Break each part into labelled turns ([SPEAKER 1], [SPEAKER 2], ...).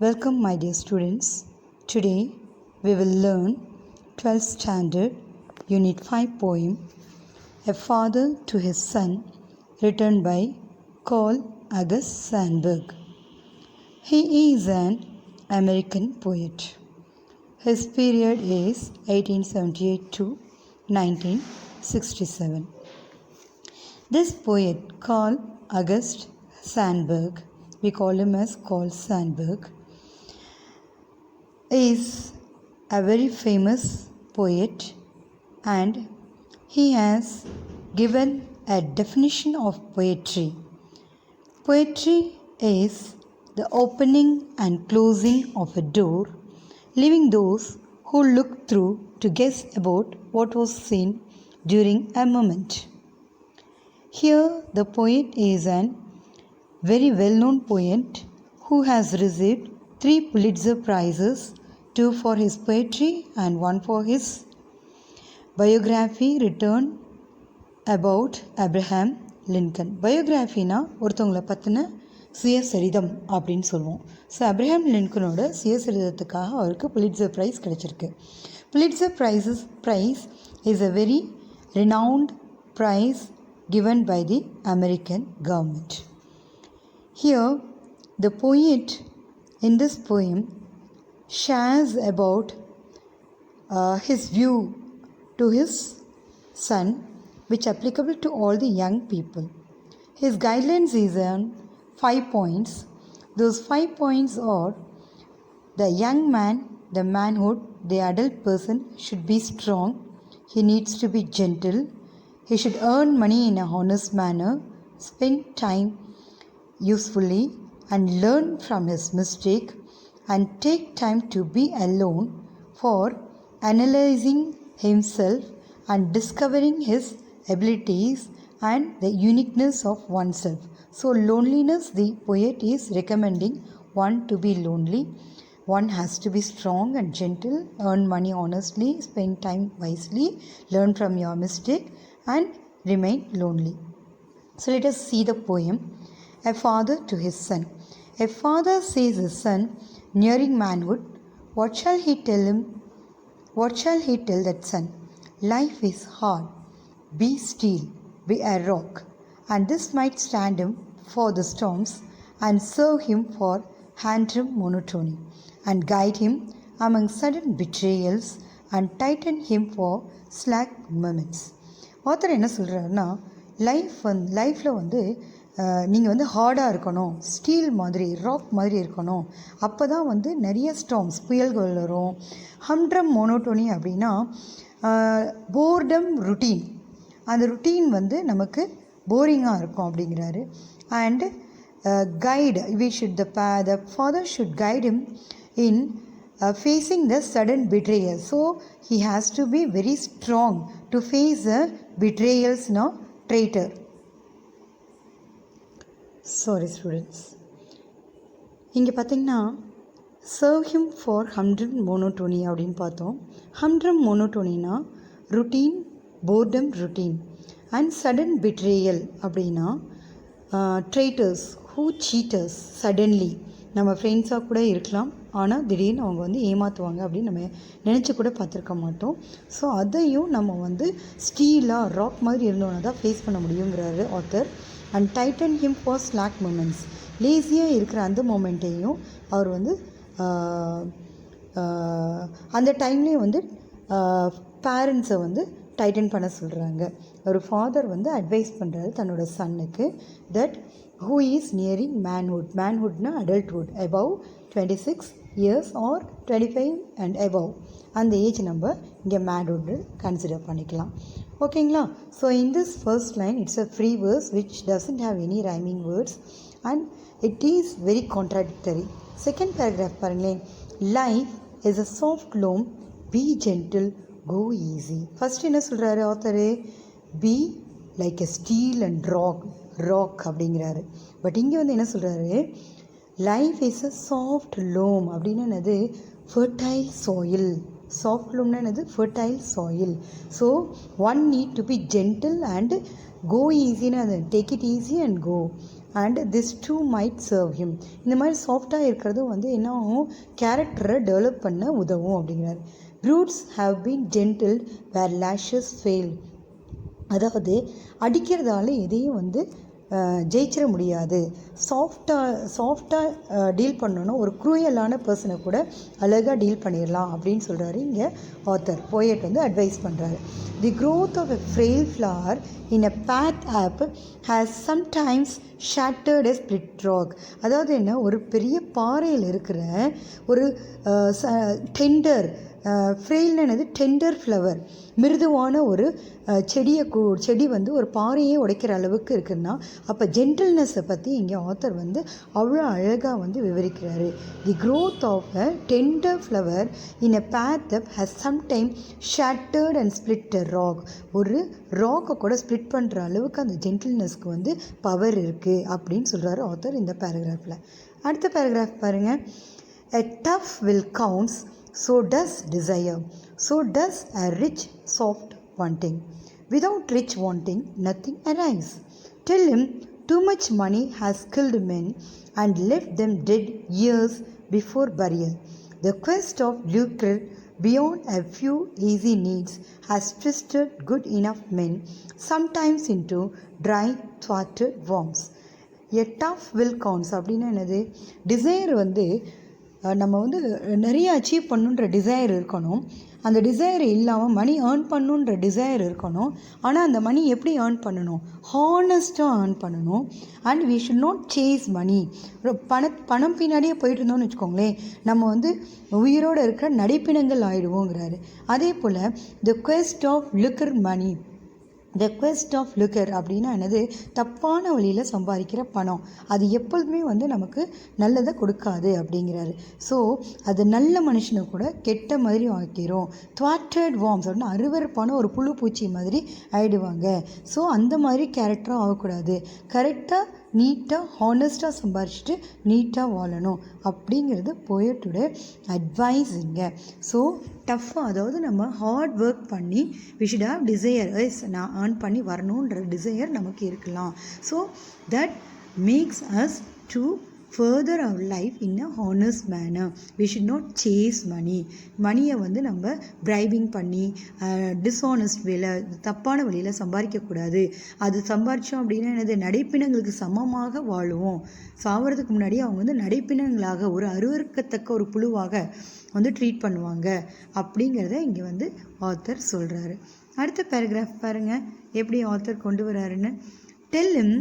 [SPEAKER 1] Welcome, my dear students. Today we will learn 12th standard unit 5 poem A Father to His Son, written by Carl August Sandburg. He is an American poet. His period is 1878 to 1967. This poet, Carl August Sandburg, we call him as Carl Sandburg, is a very famous poet, and he has given a definition of poetry. Poetry is the opening and closing of a door, leaving those who look through to guess about what was seen during a moment. Here the poet is an very well-known poet who has received 3 Pulitzer Prizes, 2 for his poetry and 1 for his biography written about Abraham Lincoln. Biographyனா ஒருத்தவங்களை பற்றின சுயசரிதம் அப்படின்னு சொல்லுவோம். So Abraham லின்கனோட சுயசரிதத்துக்காக அவருக்கு Pulitzer prize கிடைச்சிருக்கு. Pulitzer prize is a very renowned prize given by the American government. Here the poet in this poem shares about his view to his son, which applicable to all the young people. His guidelines is on 5 points. Those 5 points are: the young man, the manhood, the adult person should be strong. He needs to be gentle. He should earn money in a honest manner, spend time usefully, and learn from his mistake, and take time to be alone for analyzing himself and discovering his abilities and the uniqueness of oneself. So loneliness, the poet is recommending one to be lonely. One has to be strong and gentle, earn money honestly, spend time wisely, learn from your mistake, and remain lonely. So let us see the poem. A father to his son. A father says his son, nearing manhood, what shall he tell him? What shall he tell that son? Life is hard. Be still, be a rock, and this might stand him for the storms, and serve him for humdrum monotony, and guide him among sudden betrayals, and tighten him for slack moments. Author என்ன சொல்கிறாருன்னா, லைஃப்பில் வந்து நீங்கள் வந்து ஹார்டாக இருக்கணும், steel மாதிரி, rock மாதிரி இருக்கணும். அப்போ தான் வந்து நிறைய ஸ்டார்ம்ஸ், புயல்கள் வரும். ஹம்ட்ரம் மோனோட்டோனி அப்படின்னா போர்டம் ருட்டீன், அந்த ருட்டீன் வந்து நமக்கு போரிங்காக இருக்கும் அப்படிங்கிறாரு. And guide, the father should guide him in facing the sudden betrayal. So he has to be very strong to face the betrayals, traitor. Sorry students. இங்கே பார்த்தீங்கன்னா serve him for humdrum monotony அப்படின்னு பார்த்தோம். Humdrum மோனோட்டோனினா routine, boredom routine, and sudden betrayal அப்படின்னா traitors, who seaters suddenly. நம்ம ஃப்ரெண்ட்ஸாக கூட இருக்கலாம், ஆனால் திடீர்னு அவங்க வந்து ஏமாற்றுவாங்க அப்படின்னு நம்ம நினச்சி கூட பார்த்துருக்க மாட்டோம். ஸோ அதையும் நம்ம வந்து ஸ்டீலாக, ராக் மாதிரி இருந்தோன்னா தான் ஃபேஸ் பண்ண முடியுங்கிறாரு author. And tighten him for slack moments, லேசியாக இருக்கிற அந்த மூமெண்ட்டையும் அவர் வந்து அந்த டைம்லேயும் வந்து பேரண்ட்ஸை வந்து டைட்டன் பண்ண சொல்கிறாங்க. ஒரு ஃபாதர் வந்து அட்வைஸ் பண்ணுறாரு தன்னோட சன்னுக்கு, தட் ஹூ இஸ் நியரிங் மேன்ஹுட்னா adulthood, above 26 years or 25 and above, அந்த ஏஜ் நம்ம இங்கே மேன்ஹுட் கன்சிடர் பண்ணிக்கலாம். ஓகேங்களா? So in this first line it's a free verse which doesn't have any rhyming words and it is very contradictory. Second paragraph பாருங்களேன். Life is a soft loam, be gentle, go easy. First என்ன சொல்கிறாரு author? Be like a steel and rock அப்படிங்கிறாரு. But இங்கே வந்து என்ன சொல்கிறாரு? Life is a soft loam அப்படின்னா என்னது? Fertile soil. சாஃப்ட் லோம்னா என்னது? Fertile soil. So one need to be gentle and go ஈஸின்னு, அது take it easy and go. and this too might serve him. இந்த மாதிரி சாஃப்டாக இருக்கிறதும் வந்து என்ன ஆகும், கேரக்டரை டெவலப் பண்ண உதவும் அப்படிங்கிறாரு. Brutes have been gentle where lashes fail. அதாவது அடிக்கிறதால எதையும் வந்து ஜெயிச்சிட முடியாது. சாஃப்டாக டீல் பண்ணணும்னா ஒரு க்ரூயலான பர்சனை கூட அழகாக டீல் பண்ணிடலாம் அப்படின்னு சொல்கிறாரு இங்கே ஆத்தர். போயட் வந்து அட்வைஸ் பண்ணுறாரு. தி growth of a frail flower in a path up has sometimes shattered a split rock. அதாவது என்ன, ஒரு பெரிய பாறையில் இருக்கிற ஒரு டெண்டர் ஃப்ரெயில்னு என்னது, டெண்டர் ஃப்ளவர், மிருதுவான ஒரு செடி வந்து ஒரு பாறையே உடைக்கிற அளவுக்கு இருக்குன்னா, அப்போ ஜென்டில்னஸை பற்றி இங்கே ஆத்தர் வந்து அவ்வளோ அழகாக வந்து விவரிக்கிறாரு. The growth of a tender flower in a path up has sometimes shattered and split a rock. ஒரு ராக்கை கூட ஸ்ப்ளிட் பண்ணுற அளவுக்கு அந்த ஜென்டில்னஸ்க்கு வந்து பவர் இருக்குது அப்படின்னு சொல்கிறாரு ஆத்தர் இந்த பேராகிராஃபில். அடுத்த பேராகிராஃப் பாருங்கள். A tough will counts, so does desire, so does a rich soft wanting. Without rich wanting, nothing arrives. Tell him too much money has killed men and left them dead years before burial. The quest of lucre beyond a few easy needs has twisted good enough men sometimes into dry thwarted worms. A tough will counts அப்படின்னா என்னது, desire வந்து நம்ம வந்து நிறைய achieve பண்ணுன்ற desire இருக்கணும். அந்த desire இல்லாமல் மணி ஏர்ன் பண்ணுன்ற டிசைர் இருக்கணும். ஆனால் அந்த மணி எப்படி ஏர்ன் பண்ணணும், ஹானஸ்ட்டாக ஏர்ன் பண்ணணும். And we should not chase money. பணம் பின்னாடியே போயிட்டு இருந்தோம்னு வச்சுக்கோங்களேன், நம்ம வந்து உயிரோடு இருக்கிற நடைப்பிணங்கள் ஆகிடுவோங்கிறாரு. அதே போல் the quest of lucre money, the quest of lucre அப்படின்னா என்னது, தப்பான வழியில் சம்பாதிக்கிற பணம், அது எப்பொழுதுமே வந்து நமக்கு நல்லதை கொடுக்காது அப்படிங்கிறாரு. ஸோ அது நல்ல மனுஷனை கூட கெட்ட மாதிரி ஆக்கிரும். thwarted worms அப்படின்னா அருவருப்பான ஒரு புழு பூச்சி மாதிரி ஆகிடுவாங்க. ஸோ அந்த மாதிரி கேரக்டராக ஆகக்கூடாது. கரெக்டாக நீட்டாக ஹானஸ்ட்டாக சம்பாரிச்சிட்டு நீட்டாக வாழணும் அப்படிங்கிறது போயட்டோட அட்வைஸுங்க. ஸோ டஃப்பாக, அதாவது நம்ம ஹார்ட் ஒர்க் பண்ணி வி ஷுட் ஹேவ் டிசையர், நான் ஏர்ன் பண்ணி வரணுன்ற டிசையர் நமக்கு இருக்கலாம். So that makes us to further our life in a honest manner. We should not chase money. மணியை வந்து நம்ம பிரைபிங் பண்ணி டிஸ்ஆனஸ்ட் வேலை, தப்பான வழியில் சம்பாதிக்கக்கூடாது. அது சம்பாதிச்சோம் அப்படின்னா என்னது, நடைப்பிணங்களுக்கு சமமாக வாழுவோம். சாவறதுக்கு முன்னாடி அவங்க வந்து நடைப்பிணங்களாக ஒரு அருவருக்கத்தக்க ஒரு புழுவாக வந்து ட்ரீட் பண்ணுவாங்க அப்படிங்கிறத இங்கே வந்து ஆத்தர் சொல்கிறாரு. அடுத்த பேராகிராஃப் பாருங்கள் எப்படி ஆத்தர் கொண்டு வராருன்னு. Tell him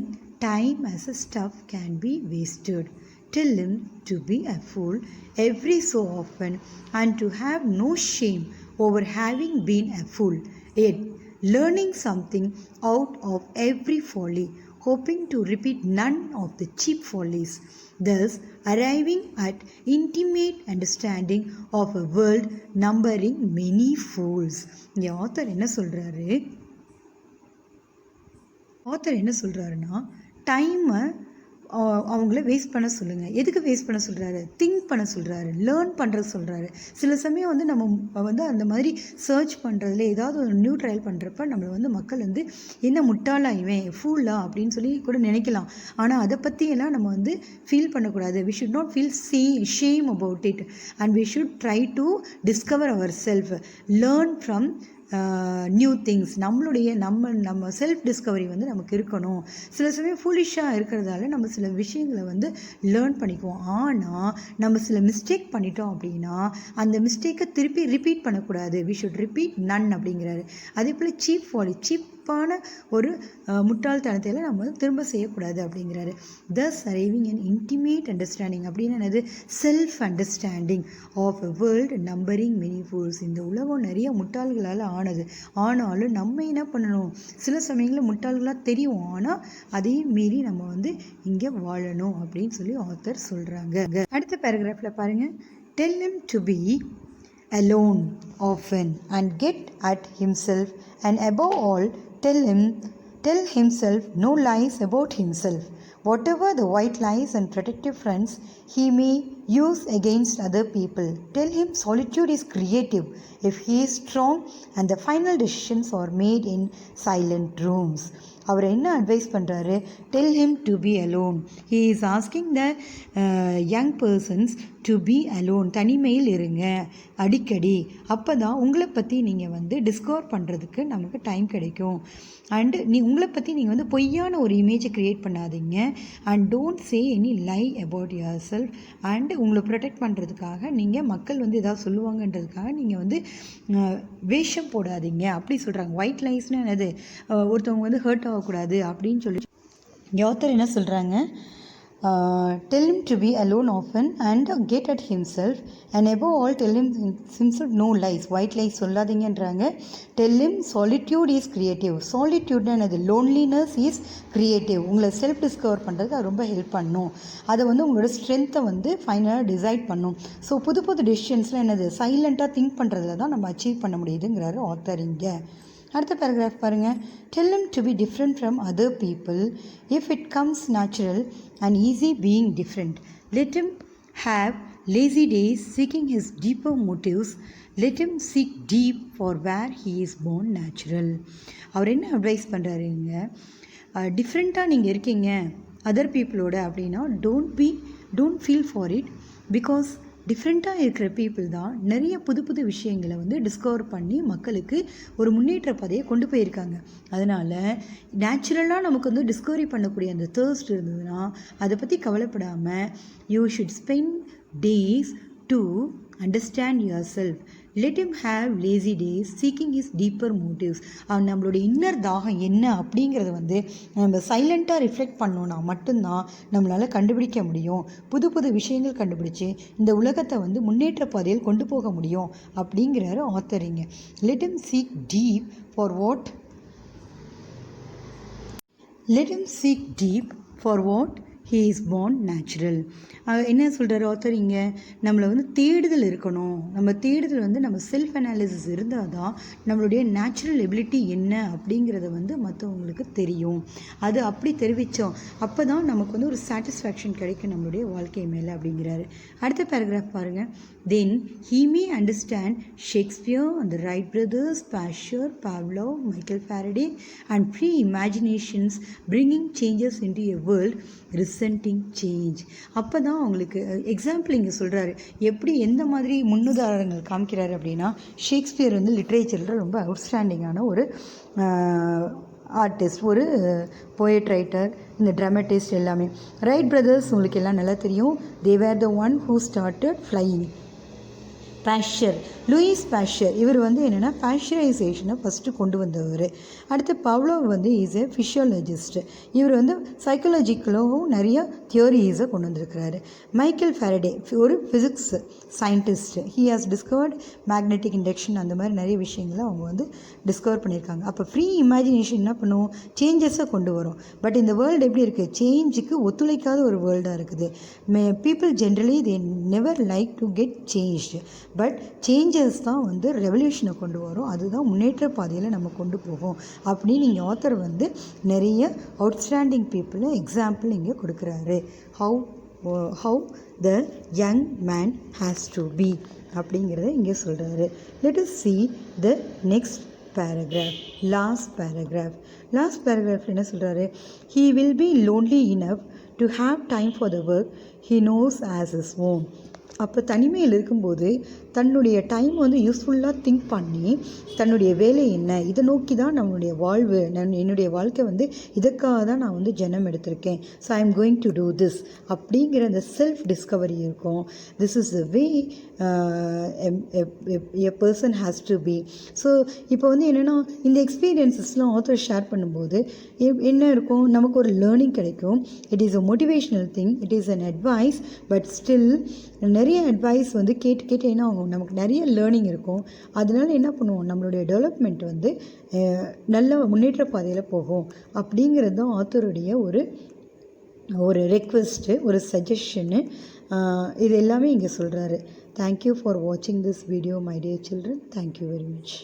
[SPEAKER 1] time as a stuff can be wasted. Tell him to be a fool every so often and to have no shame over having been a fool, yet learning something out of every folly, hoping to repeat none of the cheap follies, thus arriving at intimate understanding of a world numbering many fools. இந்த author என்ன சொல்கிறாருன்னா, டைமை அவங்கள waste பண்ண சொல்லுங்கள். எதுக்கு waste பண்ண சொல்கிறாரு, திங்க் பண்ண சொல்கிறாரு, லேர்ன் பண்ணுறது சொல்கிறாரு. சில சமயம் வந்து நம்ம வந்து அந்த மாதிரி சர்ச் பண்ணுறதுல ஏதாவது ஒரு நியூ ட்ரையல் பண்ணுறப்ப நம்மளை வந்து மக்கள் வந்து என்ன முட்டாளா இவன் ஃபூலா அப்படின்னு சொல்லி கூட நினைக்கலாம். ஆனால் அதை பற்றியெல்லாம் நம்ம வந்து ஃபீல் பண்ணக்கூடாது. We should not feel shame about it and we should try to discover our self, learn from new things. நம்ம செல்ஃப் டிஸ்கவரி வந்து நமக்கு இருக்கணும். சில சமயம் ஃபூலிஷாக இருக்கிறதால நம்ம சில விஷயங்களை வந்து லேர்ன் பண்ணிக்குவோம். ஆனால் நம்ம சில மிஸ்டேக் பண்ணிட்டோம் அப்படின்னா அந்த மிஸ்டேக்கை திருப்பி ரிப்பீட் பண்ணக்கூடாது. வி ஷுட் ரிப்பீட் நன் அப்படிங்கிறாரு. அதே போல் சீப்பான ஒரு முட்டாள்தனத்தையில் நம்ம திரும்ப செய்யக்கூடாது அப்படிங்கிறாரு. Thus arriving and intimate understanding அப்படின்னு என்னது, self understanding of a world numbering many fools. இந்த உலகம் நிறைய முட்டாள்களால் ஆனது. ஆனாலும் நம்ம என்ன பண்ணணும், சில சமயங்களில் முட்டாள்களாக தெரியும், ஆனால் அதையும் மீறி நம்ம வந்து இங்கே வாழணும் அப்படின்னு சொல்லி ஆத்தர் சொல்கிறாங்க. அடுத்த பேராகிராஃபில் பாருங்கள். Tell him to be alone often and get at himself, and above all tell himself no lies about himself. Whatever the white lies and protective friends he may use against other people. Tell him solitude is creative if he is strong and the final decisions are made in silent rooms. அவர் என்ன advice பண்ணுறாரு? Tell him to be alone. He is asking the young persons to be alone. தனிமையில் இருங்க அடிக்கடி. அப்போ தான் உங்களை பற்றி நீங்கள் டிஸ்கவர் பண்ணுறதுக்கு நமக்கு டைம் கிடைக்கும். அண்டு உங்களை பற்றி நீங்கள் பொய்யான ஒரு இமேஜை க்ரியேட் பண்ணாதீங்க. And don't say any lie about your self. And உங்களை ப்ரொடெக்ட் பண்ணுறதுக்காக நீங்கள் மக்கள் ஏதாவது சொல்லுவாங்கன்றதுக்காக நீங்கள் வேஷம் போடாதீங்க அப்படி சொல்கிறாங்க. ஒயிட் லைஸ்னால் என்னது? ஒருத்தவங்க ஹர்ட் ஆகக்கூடாது அப்படின்னு சொல்லி ஆத்தர் என்ன சொல்கிறாங்க? Tell him to be alone often and get at himself, and above all tell him himself no lies. White lies சொல்லாதீங்கன்றாங்க. Tell him solitude is creative. Solitude என்னது? Loneliness is creative. உங்களை self discover பண்ணுறதுக்கு அது ரொம்ப help பண்ணும். அதை உங்களோட ஸ்ட்ரென்த்தை ஃபைனலாக டிசைட் பண்ணும். ஸோ புது புது டெசிஷன்ஸில் என்னது? சைலண்ட்டாக திங்க் பண்ணுறதுல தான் நம்ம அச்சீவ் பண்ண முடியுதுங்கிறாரு ஆத்தர் இங்கே. அடுத்த பேராகிராஃப் பாருங்கள். Tell him to be different from other people if it comes natural and easy being different. Let him have lazy days seeking his deeper motives. Let him seek deep for where he is born natural. அவர் என்ன advice பண்ணுறாருங்க? டிஃப்ரெண்ட்டாக நீங்கள் இருக்கீங்க other பீப்புளோட அப்படின்னா don't feel for it. Because டிஃப்ரெண்ட்டாக இருக்கிற people தான் நிறைய புது புது விஷயங்களை டிஸ்கவர் பண்ணி மக்களுக்கு ஒரு முன்னேற்ற பாதையை கொண்டு போயிருக்காங்க. அதனால் நேச்சுரலாக நமக்கு டிஸ்கவரி பண்ணக்கூடிய அந்த தேர்ஸ்ட் இருந்ததுன்னா அதை பற்றி கவலைப்படாமல் you should spend days to understand your self. Let him have lazy days seeking his deeper motives. நம்மளோட இன்னர் தாகம் என்ன அப்படிங்கிறத நம்ம சைலண்ட்டாக ரிஃப்ளெக்ட் பண்ணோன்னா மட்டும்தான் நம்மளால் கண்டுபிடிக்க முடியும். புது புது விஷயங்கள் கண்டுபிடிச்சி இந்த உலகத்தை முன்னேற்ற பாதையில் கொண்டு போக முடியும் அப்படிங்கிறாரு ஆத்தரிங்க. Let him seek deep for what he is born natural. என்ன சொல்கிறார் ஆத்தர் இங்கே? நம்மளை தேடுதல் இருக்கணும். நம்ம தேடுதல் நம்ம செல்ஃப் அனாலிசிஸ் இருந்தால் தான் நம்மளுடைய நேச்சுரல் எபிலிட்டி என்ன அப்படிங்கிறத மற்றவங்களுக்கு தெரியும். அது அப்படி தெரிவித்தோம் அப்போ தான் நமக்கு ஒரு சாட்டிஸ்ஃபேக்ஷன் கிடைக்கும் நம்மளுடைய வாழ்க்கை மேலே அப்படிங்கிறாரு. அடுத்த பேராகிராஃப் பாருங்கள். Then he may understand Shakespeare and the Wright brothers, Pasteur, Pavlov, Michael Faraday and free imaginations bringing changes into a world resenting change. அப்போ தான் அவங்களுக்கு எக்ஸாம்பிள் இங்கே சொல்கிறாரு. எப்படி எந்த மாதிரி முன்னுதாரணங்கள் காமிக்கிறாரு அப்படின்னா, ஷேக்ஸ்பியர் லிட்ரேச்சரில் ரொம்ப அவுட்ஸ்டாண்டிங்கான ஒரு ஆர்டிஸ்ட், ஒரு போயட் ரைட்டர், இந்த ட்ராமட்டிஸ்ட் எல்லாமே. ரைட் பிரதர்ஸ் உங்களுக்கு எல்லாம் நல்லா தெரியும். They were the one who started flying. Louis Pasteur இவர் என்னென்னா பாஸ்டரைசேஷனை ஃபஸ்ட்டு கொண்டு வந்தவர். அடுத்து பவ்லோவ் இஸ் ஏ ஃபிஷியாலஜிஸ்ட். இவர் சைக்காலஜிக்கலும் நிறைய தியோரிஸை கொண்டு வந்திருக்கிறாரு. மைக்கேல் ஃபேரடே ஒரு physics scientist. He has discovered magnetic induction. அந்த மாதிரி நிறைய விஷயங்களை அவங்க டிஸ்கவர் பண்ணியிருக்காங்க. அப்போ ஃப்ரீ இமேஜினேஷன் என்ன பண்ணுவோம்? சேஞ்சஸை கொண்டு வரும். பட் இந்த வேர்ல்டு எப்படி இருக்குது? சேஞ்சுக்கு ஒத்துழைக்காத ஒரு வேர்ல்டாக இருக்குது. People generally they never like to get changed. But changes தான் ரெவல்யூஷனை கொண்டு வரும். அதுதான் முன்னேற்ற பாதையில் நம்ம கொண்டு போகும் அப்படின்னு இங்கே ஆத்தர் நிறைய அவுட்ஸ்டாண்டிங் பீப்புளை எக்ஸாம்பிள் இங்கே கொடுக்குறாரு. How the young man has to be அப்படிங்கிறத இங்கே சொல்கிறாரு. Let us see the next paragraph. Last paragraph என்ன சொல்கிறாரு? He will be lonely enough to have time for the work he knows as his own. அப்போ தனிமையில் இருக்கும்போது தன்னுடைய time யூஸ்ஃபுல்லாக திங்க் பண்ணி தன்னுடைய வேலை என்ன, இதை நோக்கி தான் நம்மளுடைய வாழ்வு, என்னுடைய வாழ்க்கை இதற்காக தான் நான் ஜனம் எடுத்திருக்கேன். So I am going to do this அப்படிங்கிற அந்த செல்ஃப் டிஸ்கவரி இருக்கும். This is the way a person has to be. So இப்போ என்னென்னா இந்த எக்ஸ்பீரியன்ஸஸ்லாம் ஆத்தர் ஷேர் பண்ணும்போது என்ன இருக்கும்? நமக்கு ஒரு லேர்னிங் கிடைக்கும். It is a motivational thing. It is an advice. But still நிறைய அட்வைஸ் கேட்டு ஏன்னா நமக்கு நிறைய லேர்னிங் இருக்கும். அதனால என்ன பண்ணுவோம்? நம்மளுடைய டெவலப்மெண்ட் நல்ல முன்னேற்ற பாதையில் போகும் அப்படிங்கிறது தான் ஆத்தருடைய ஒரு ரெக்வெஸ்ட்டு, ஒரு சஜஷன்னு. இது எல்லாமே இங்கே சொல்கிறாரு. தேங்க்யூ ஃபார் வாட்சிங் this video my dear children. Thank you very much.